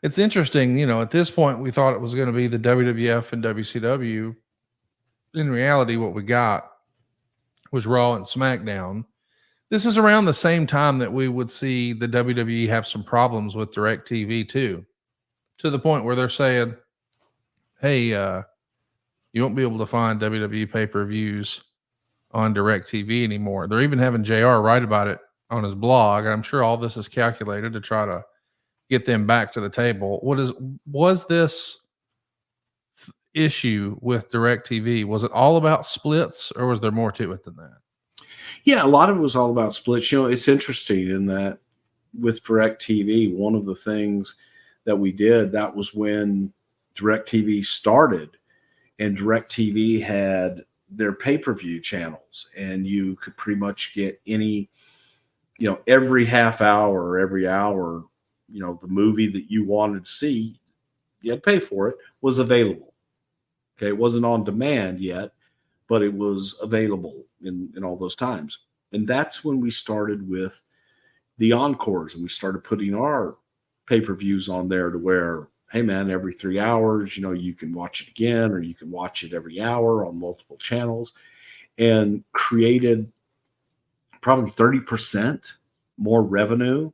It's interesting, at this point we thought it was going to be the WWF and WCW. In reality, what we got was Raw and SmackDown. This is around the same time that we would see the WWE have some problems with Direct TV too, to the point where they're saying, hey, you won't be able to find WWE pay-per-views on Direct TV anymore. They're even having JR write about it on his blog. I'm sure all this is calculated to try to get them back to the table. Was this issue with Direct TV? Was it all about splits, or was there more to it than that? Yeah, a lot of it was all about splits. It's interesting in that with Direct TV, one of the things that we did, that was when Direct TV started, and Direct TV had their pay-per-view channels, and you could pretty much get any, every half hour or every hour, the movie that you wanted to see, you had to pay for it, was available. Okay, it wasn't on demand yet, but it was available in all those times. And that's when we started with the encores, and we started putting our pay-per-views on there to where, hey man, every 3 hours, you can watch it again, or you can watch it every hour on multiple channels, and created probably 30% more revenue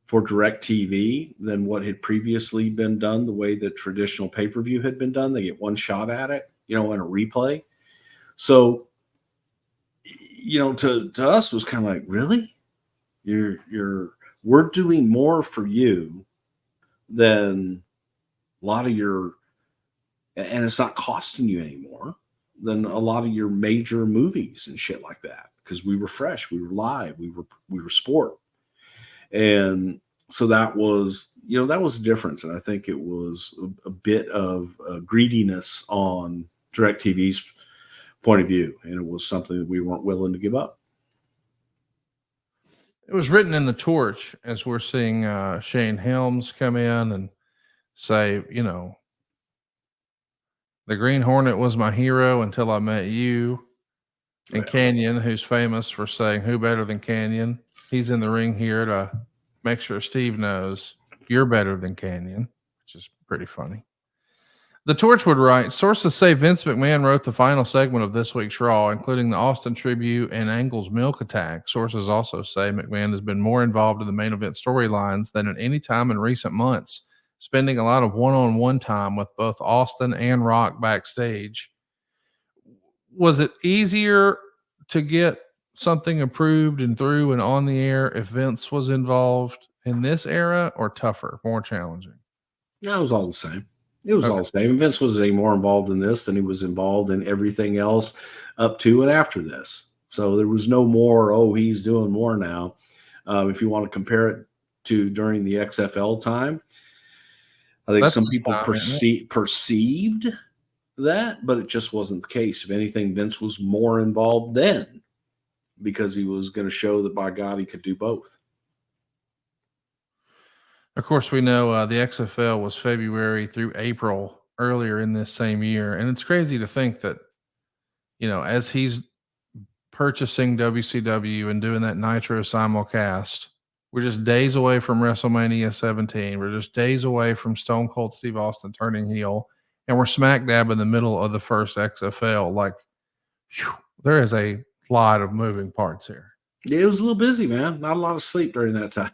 for Direct TV than what had previously been done, the way that traditional pay-per-view had been done. They get one shot at it, in a replay. So, to us was kind of like, really? We're doing more for you than a lot of your, and it's not costing you anymore than a lot of your major movies and shit like that. Because we were fresh, we were live, we were sport. And so that was the difference. And I think it was a bit of greediness on DirecTV's point of view. And it was something that we weren't willing to give up. It was written in the torch, as we're seeing Shane Helms come in and say, the Green Hornet was my hero until I met you. And Canyon, who's famous for saying, who better than Canyon? He's in the ring here to make sure Steve knows you're better than Canyon, which is pretty funny. The Torch would write, sources say Vince McMahon wrote the final segment of this week's Raw, including the Austin tribute and Angle's milk attack. Sources also say McMahon has been more involved in the main event storylines than at any time in recent months, spending a lot of one-on-one time with both Austin and Rock backstage. Was it easier to get something approved and through and on the air if Vince was involved in this era, or tougher, more challenging? No, it was all the same. It was all the same. Vince was any more involved in this than he was involved in everything else up to and after this. So there was no more, he's doing more now. If you want to compare it to during the XFL time, I think some people perceived that, but it just wasn't the case. If anything, Vince was more involved then because he was going to show that, by God, he could do both. Of course, we know the XFL was February through April earlier in this same year. And it's crazy to think that, as he's purchasing WCW and doing that Nitro simulcast, we're just days away from WrestleMania 17. We're just days away from Stone Cold Steve Austin turning heel. And we're smack dab in the middle of the first XFL. Like, there is a lot of moving parts here. It was a little busy, man. Not a lot of sleep during that time.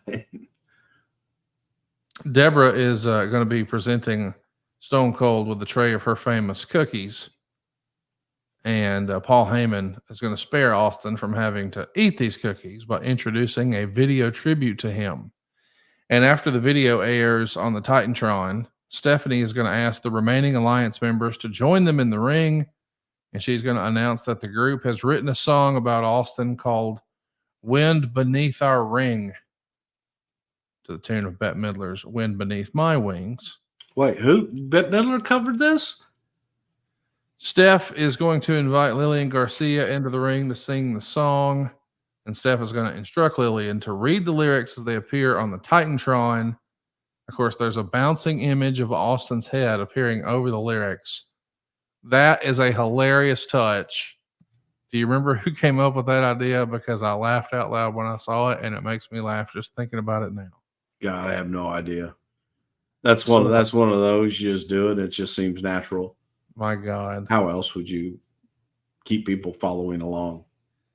Deborah is going to be presenting Stone Cold with a tray of her famous cookies. And Paul Heyman is going to spare Austin from having to eat these cookies by introducing a video tribute to him. And after the video airs on the Titantron, Stephanie is going to ask the remaining Alliance members to join them in the ring. And she's going to announce that the group has written a song about Austin called Wind Beneath Our Ring, to the tune of Bette Midler's Wind Beneath My Wings. Wait, who? Bette Midler covered this? Steph is going to invite Lillian Garcia into the ring to sing the song. And Steph is going to instruct Lillian to read the lyrics as they appear on the Titantron. Of course, there's a bouncing image of Austin's head appearing over the lyrics. That is a hilarious touch. Do you remember who came up with that idea? Because I laughed out loud when I saw it, and it makes me laugh just thinking about it now. God, I have no idea. That's So, one of those you just do it. It just seems natural. my God. How else would you keep people following along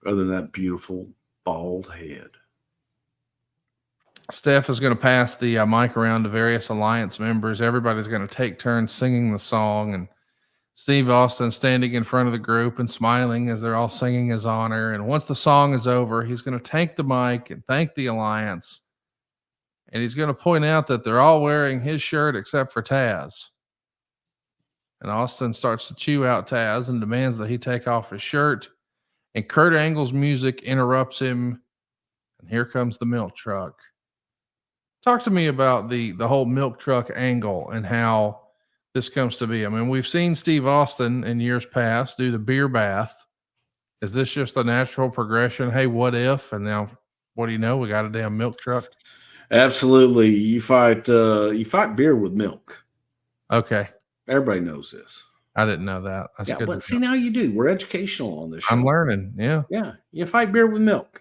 other than that beautiful bald head? Steph is going to pass the mic around to various alliance members. Everybody's going to take turns singing the song, and Steve Austin standing in front of the group and smiling as they're all singing his honor. And once the song is over, he's going to take the mic and thank the alliance. And he's going to point out that they're all wearing his shirt except for Taz. And Austin starts to chew out Taz and demands that he take off his shirt. And Kurt Angle's music interrupts him. And here comes the milk truck. Talk to me about the whole milk truck angle and how this comes to be. I mean, we've seen Steve Austin in years past do the beer bath. Is this just a natural progression? Hey, what if? And now, what do you know? We got a damn milk truck. Absolutely. You fight beer with milk. Okay. Everybody knows this. I didn't know that. That's Yeah, good. but see, now you do. We're educational on this show. I'm learning. Yeah. Yeah. You fight beer with milk.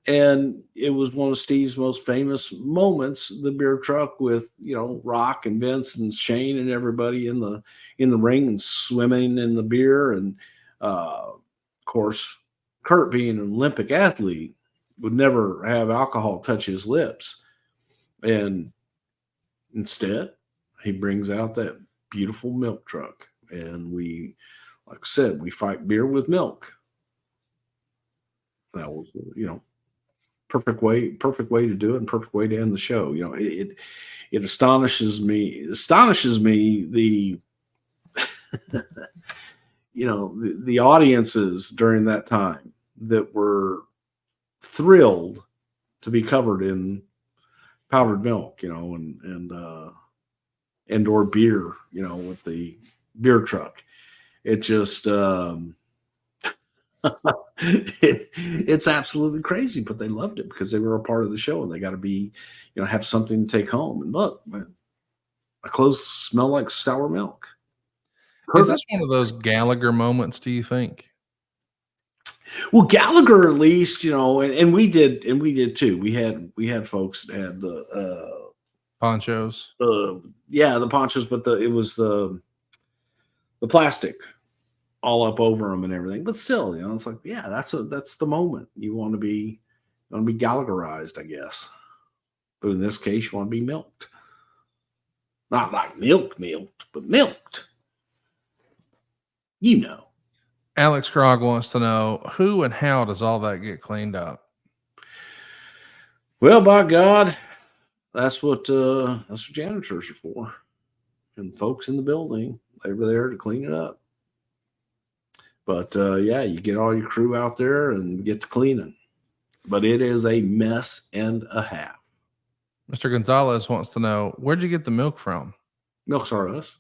And it was one of Steve's most famous moments, the beer truck with, Rock and Vince and Shane and everybody in the ring and swimming in the beer. And of course, Kurt being an Olympic athlete would never have alcohol touch his lips. And instead, he brings out that beautiful milk truck. And we, like I said, we fight beer with milk. That was, perfect way to do it and perfect way to end the show. It astonishes me the the audiences during that time that were thrilled to be covered in powdered milk, and or beer, with the beer truck. It just it's absolutely crazy, but they loved it because they were a part of the show and they got to be, have something to take home. And look, man, my clothes smell like sour milk. Is this one of those Gallagher moments, do you think? Well, Gallagher, at least, and we did too. We had folks that had the Ponchos. The ponchos, but it was the plastic all up over them and everything. But still, it's like, yeah, that's the moment. You want to be Gallagherized, I guess. But in this case, you want to be milked. Not like milked, but milked. Alex Krog wants to know, who and how does all that get cleaned up? Well, by God, that's what janitors are for. And folks in the building, they were there to clean it up. But you get all your crew out there and get to cleaning. But it is a mess and a half. Mr. Gonzalez wants to know, where'd you get the milk from? Milk's our us.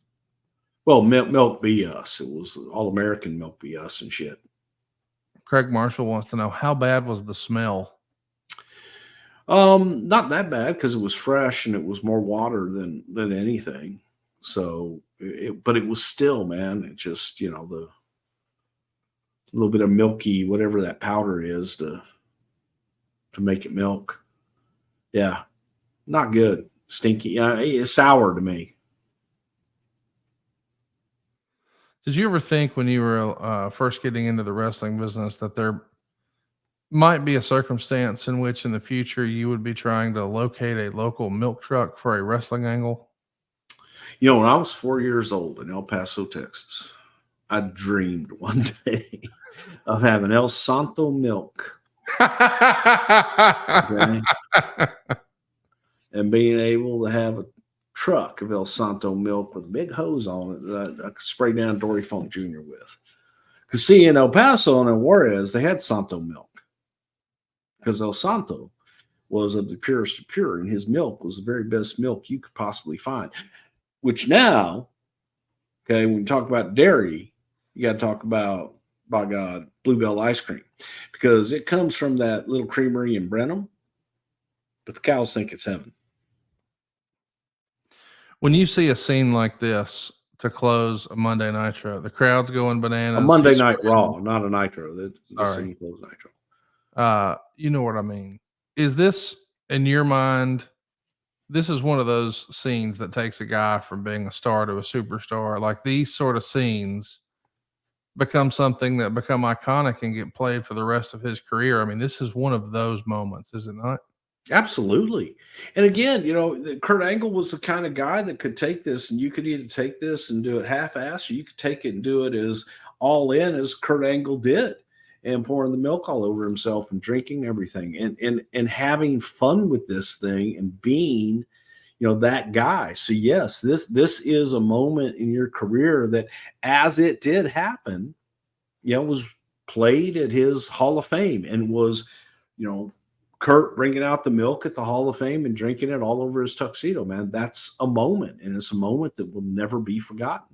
Well, milk be us. It was all American milk be us and shit. Craig Marshall wants to know, how bad was the smell? Not that bad because it was fresh and it was more water than anything. So, but it was still, man, it just, the little bit of milky, whatever that powder is to make it milk. Yeah. Not good. Stinky. It's sour to me. Did you ever think when you were first getting into the wrestling business that there might be a circumstance in which in the future you would be trying to locate a local milk truck for a wrestling angle? When I was 4 years old in El Paso, Texas, I dreamed one day of having El Santo milk. Okay? And being able to have a truck of El Santo milk with a big hose on it that I could spray down Dory Funk Jr. with. Because see, in El Paso and in Juarez, they had Santo milk. Because El Santo was of the purest of pure, and his milk was the very best milk you could possibly find. Which now, okay, when you talk about dairy, you got to talk about, by God, Bluebell ice cream. Because it comes from that little creamery in Brenham, but the cows think it's heaven. When you see a scene like this to close a Monday Nitro, the crowd's going bananas. A Monday Night Raw, not a Nitro. Sorry. Nitro. You know what I mean. Is this, in your mind, this is one of those scenes that takes a guy from being a star to a superstar. Like these sort of scenes become something that become iconic and get played for the rest of his career. I mean, this is one of those moments, is it not? Absolutely. And again, Kurt Angle was the kind of guy that could take this, and you could either take this and do it half-assed, or you could take it and do it as all in as Kurt Angle did, and pouring the milk all over himself and drinking everything and having fun with this thing and being, that guy. So yes, this is a moment in your career that, as it did happen, was played at his Hall of Fame, and was, Kurt bringing out the milk at the Hall of Fame and drinking it all over his tuxedo, man. That's a moment, and it's a moment that will never be forgotten.